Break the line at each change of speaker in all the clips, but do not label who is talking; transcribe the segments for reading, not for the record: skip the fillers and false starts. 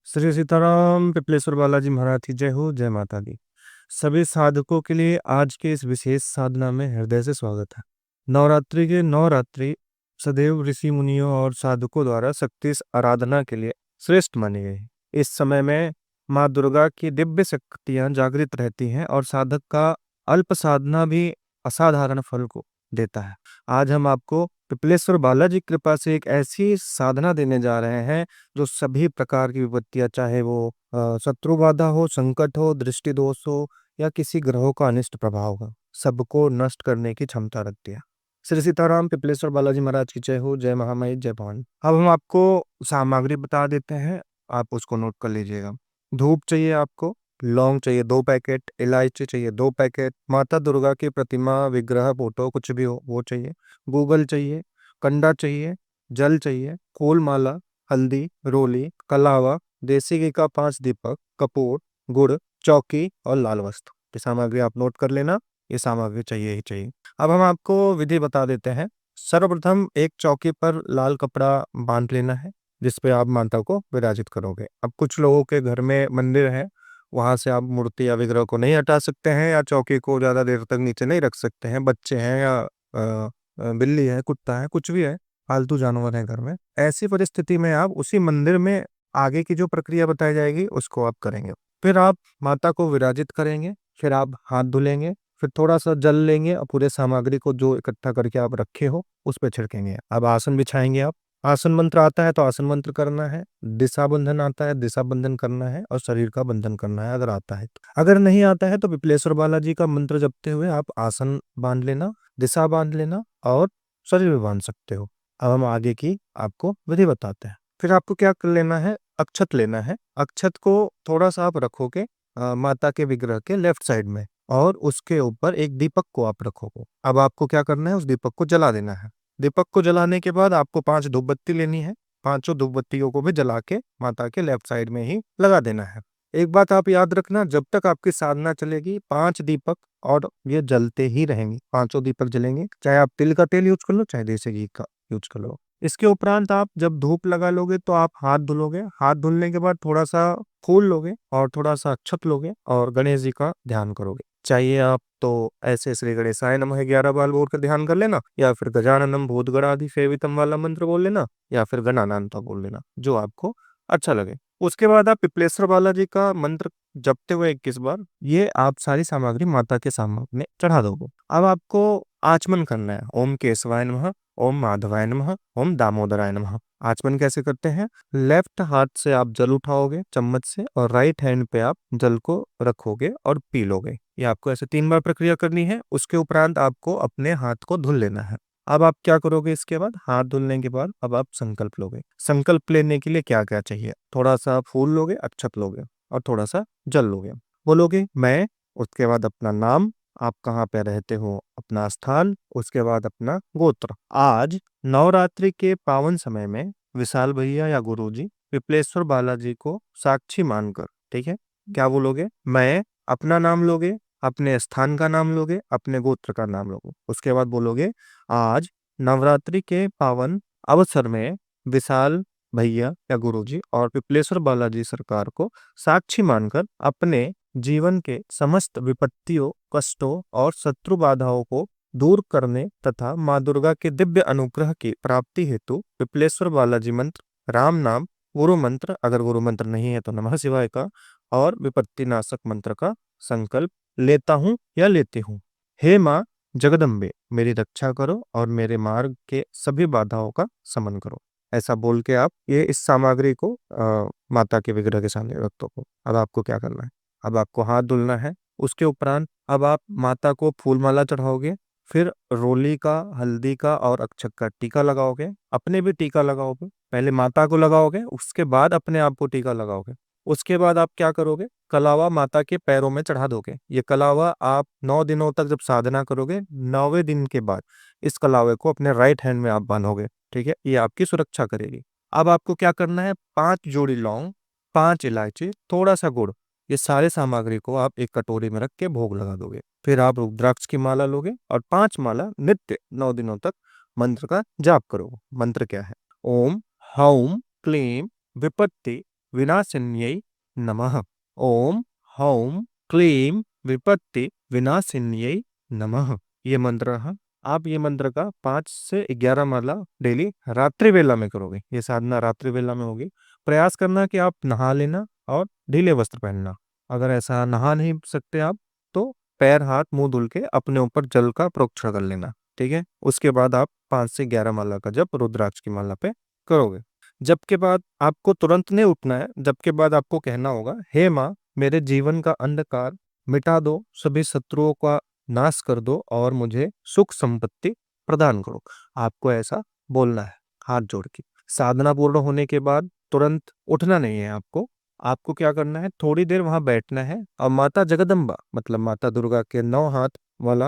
श्री सीताराम पिपलेश्वर बालाजी महाराज की जय हो। जय माता दी। सभी साधकों के लिए आज के इस विशेष साधना में हृदय से स्वागत है। नवरात्रि के 9 रात्रि सदैव ऋषि मुनियों और साधकों द्वारा शक्ति आराधना के लिए श्रेष्ठ मानी गई है। इस समय में माँ दुर्गा की दिव्य शक्तियां जागृत रहती हैं और साधक का अल्प साधना भी असाधारण फल को देता है। आज हम आपको पिपलेश्वर बालाजी की कृपा से एक ऐसी साधना देने जा रहे हैं जो सभी प्रकार की विपत्तियां, चाहे वो शत्रु बाधा हो, संकट हो, दृष्टि दोष हो या किसी ग्रहों का अनिष्ट प्रभाव हो, सबको नष्ट करने की क्षमता रखती है। श्री सीताराम पिपलेश्वर बालाजी महाराज की जय हो। जय महामाई, जय भवानी। अब हम आपको सामग्री बता देते हैं, आप उसको नोट कर लीजिएगा। धूप चाहिए आपको, लौंग चाहिए 2 पैकेट, इलायची चाहिए 2 पैकेट, माता दुर्गा की प्रतिमा, विग्रह, फोटो कुछ भी हो वो चाहिए, गूगल चाहिए, कंडा चाहिए, जल चाहिए, फूल माला, हल्दी, रोली, कलावा, देसी घी का 5 दीपक, कपूर, गुड़, चौकी और लाल वस्त्र। ये सामग्री आप नोट कर लेना, ये सामग्री चाहिए ही चाहिए। अब हम आपको विधि बता देते हैं। सर्वप्रथम एक चौकी पर लाल कपड़ा बांध लेना है जिसपे आप माता को विराजित करोगे। अब कुछ लोगों के घर में मंदिर है, वहां से आप मूर्ति या विग्रह को नहीं हटा सकते हैं या चौकी को ज्यादा देर तक नीचे नहीं रख सकते हैं। बच्चे हैं या बिल्ली है, कुत्ता है, कुछ भी है, पालतू जानवर है घर में, ऐसी परिस्थिति में आप उसी मंदिर में आगे की जो प्रक्रिया बताई जाएगी उसको आप करेंगे। फिर आप माता को विराजित करेंगे, फिर आप हाथ धुलेंगे, फिर थोड़ा सा जल लेंगे और पूरे सामग्री को जो इकट्ठा करके आप रखे हो उस पर छिड़केंगे। अब आसन बिछाएंगे आप। आसन मंत्र आता है तो आसन मंत्र करना है, दिशा बंधन आता है दिशा बंधन करना है, और शरीर का बंधन करना है अगर आता है तो। अगर नहीं आता है तो पिपलेश्वर बालाजी का मंत्र जपते हुए आप आसन बांध लेना, दिशा बांध लेना और शरीर भी बांध सकते हो। अब हम आगे की आपको विधि बताते हैं। फिर आपको क्या कर लेना है, अक्षत लेना है। अक्षत को थोड़ा सा आप रखोगे माता के विग्रह के लेफ्ट साइड में, और उसके ऊपर एक दीपक को आप रखोगे। अब आपको क्या करना है, उस दीपक को जला देना है। दीपक को जलाने के बाद आपको 5 धूप बत्ती लेनी है। 5 धूप बत्तियों को भी जला के माता के लेफ्ट साइड में ही लगा देना है। एक बात आप याद रखना, जब तक आपकी साधना चलेगी 5 दीपक और ये जलते ही रहेंगे। 5 दीपक जलेंगे, चाहे आप तिल का तेल यूज कर लो चाहे देसी घी का यूज कर लो। इसके उपरांत आप जब धूप लगा लोगे तो आप हाथ धुलोगे। हाथ धुलने के बाद थोड़ा सा फूल लोगे और थोड़ा सा अक्षत लोगे और गणेश जी का ध्यान करोगे। चाहिए आप तो ऐसे श्री गणेशाय नमः 11 बार बोल कर ध्यान कर लेना, या फिर गजाननम भूतगणाधि सेवितम वाला मंत्र बोल लेना, या फिर गणानांता बोल लेना, जो आपको अच्छा लगे। उसके बाद आप पिपलेश्वर बालाजी का मंत्र जपते हुए 21 बार ये आप सारी सामग्री माता के सामने चढ़ा दोगे। अब आपको आचमन करना है। ओम केशवाय नमः, ओम माधवाय नमः, ओम दामोदराय नमः। आचमन कैसे करते हैं, लेफ्ट हाथ से आप जल उठाओगे चम्मच से और राइट हैंड पे आप जल को रखोगे और पी लोगे। ये आपको ऐसे 3 बार प्रक्रिया करनी है। उसके उपरांत आपको अपने हाथ को धुल लेना है। अब आप क्या करोगे, इसके बाद हाथ धुलने के बाद अब आप संकल्प लोगे। संकल्प लेने के लिए क्या क्या चाहिए, थोड़ा सा फूल लोगे, अक्षत लोगे और थोड़ा सा जल लोगे। बोलोगे मैं, उसके बाद अपना नाम, आप कहाँ पे रहते हो, अपना स्थान, उसके बाद अपना गोत्र। आज नवरात्रि के पावन समय में विशाल भैया या गुरुजी पिपलेश्वर बालाजी को साक्षी मानकर, ठीक है, क्या बोलोगे, मैं, अपना नाम लोगे, अपने स्थान का नाम लोगे, अपने गोत्र का नाम लोगे। उसके बाद बोलोगे आज नवरात्रि के पावन अवसर में विशाल भैया या गुरुजी और पिपलेश्वर बालाजी सरकार को साक्षी मानकर अपने जीवन के समस्त विपत्तियों, कष्टों और शत्रु बाधाओं को दूर करने तथा माँ दुर्गा के दिव्य अनुग्रह की प्राप्ति हेतु पिपलेश्वर बालाजी मंत्र, राम नाम, गुरु मंत्र, अगर गुरु मंत्र नहीं है तो नमः शिवाय का, और विपत्ति नाशक मंत्र का संकल्प लेता हूँ या लेती हूँ। हे माँ जगदम्बे, मेरी रक्षा करो और मेरे मार्ग के सभी बाधाओं का शमन करो। ऐसा बोल के आप ये इस सामग्री को माता के विग्रह के सामने रख दो। अब आपको क्या करना है, अब आपको हाथ धुलना है। उसके उपरांत अब आप माता को फूल माला चढ़ाओगे, फिर रोली का, हल्दी का और अक्षत का टीका लगाओगे। अपने भी टीका लगाओगे, पहले माता को लगाओगे उसके बाद अपने आप को टीका लगाओगे। उसके बाद आप क्या करोगे, कलावा माता के पैरों में चढ़ा दोगे। ये कलावा आप 9 दिनों तक जब साधना करोगे, 9वें दिन के बाद इस कलावे को अपने राइट हैंड में आप बांधोगे, ठीक है, ये आपकी सुरक्षा करेगी। अब आपको क्या करना है, 5 जोड़ी लौंग, 5 इलायची, थोड़ा सा गुड़, ये सारे सामग्री को आप एक कटोरी में रख के भोग लगा दोगे। फिर आप रुद्राक्ष की माला लोगे और 5 माला नित्य 9 दिनों तक मंत्र का जाप करोगे। मंत्र क्या है, ओम हौम क्लीम विपत्ति विनाशिन्यै नमः। ओम हौम क्लीम विपत्ति विनाशिन्यै नमः। ये मंत्र है। आप ये मंत्र का 5 से 11 माला डेली रात्रि वेला में करोगे। ये साधना रात्रि वेला में होगी। प्रयास करना कि आप नहा लेना और ढीले वस्त्र पहनना। अगर ऐसा नहा नहीं सकते आप, तो पैर हाथ मुंह धुल के अपने ऊपर जल का प्रोक्षण कर लेना। ठीक है, उसके बाद आप 5 से 11 माला का जप रुद्राक्ष की माला पे करोगे। जब के बाद आपको तुरंत नहीं उठना है। जब के बाद आपको कहना होगा, हे माँ, मेरे जीवन का अंधकार मिटा दो, सभी शत्रुओं का नाश कर दो और मुझे सुख संपत्ति प्रदान करो। आपको ऐसा बोलना है हाथ जोड़ के। साधना पूर्ण होने के बाद तुरंत उठना नहीं है आपको। आपको क्या करना है, थोड़ी देर वहां बैठना है और माता जगदम्बा मतलब माता दुर्गा के 9 हाथ वाला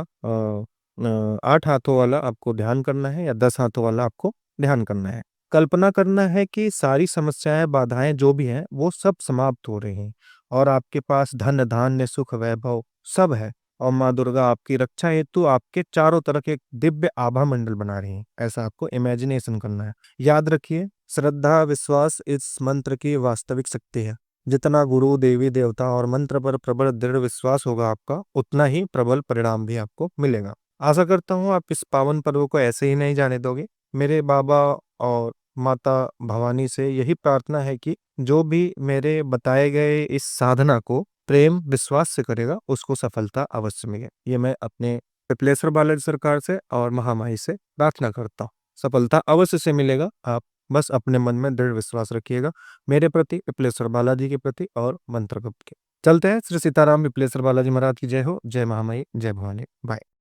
8 हाथों वाला आपको ध्यान करना है, या 10 हाथों वाला आपको ध्यान करना है। कल्पना करना है कि सारी समस्याएं बाधाएं जो भी हैं वो सब समाप्त हो रही हैं और आपके पास धन धान्य सुख वैभव सब है। और माँ दुर्गा आपकी रक्षा हेतु आपके चारों तरफ एक दिव्य आभा मंडल बना रही है। ऐसा आपको इमेजिनेशन करना है। याद रखिए, श्रद्धा विश्वास इस मंत्र की वास्तविक शक्ति है। जितना गुरु देवी देवता और मंत्र पर प्रबल दृढ़ विश्वास होगा आपका, उतना ही प्रबल परिणाम भी आपको मिलेगा। आशा करता हूँ आप इस पावन पर्व को ऐसे ही नहीं जाने दोगे। मेरे बाबा और माता भवानी से यही प्रार्थना है कि जो भी मेरे बताए गए इस साधना को प्रेम विश्वास से करेगा, उसको सफलता अवश्य मिले। ये मैं अपने पिपलेश्वर बालाजी सरकार से और महामाई से प्रार्थना करता हूँ। सफलता अवश्य से मिलेगा। आप बस अपने मन में दृढ़ विश्वास रखिएगा, मेरे प्रति, पिपलेश्वर बालाजी के प्रति और मंत्र के। चलते हैं। श्री सीताराम पिपलेश्वर बालाजी महाराज की जय हो। जय महामाई, जय भवानी। बाय।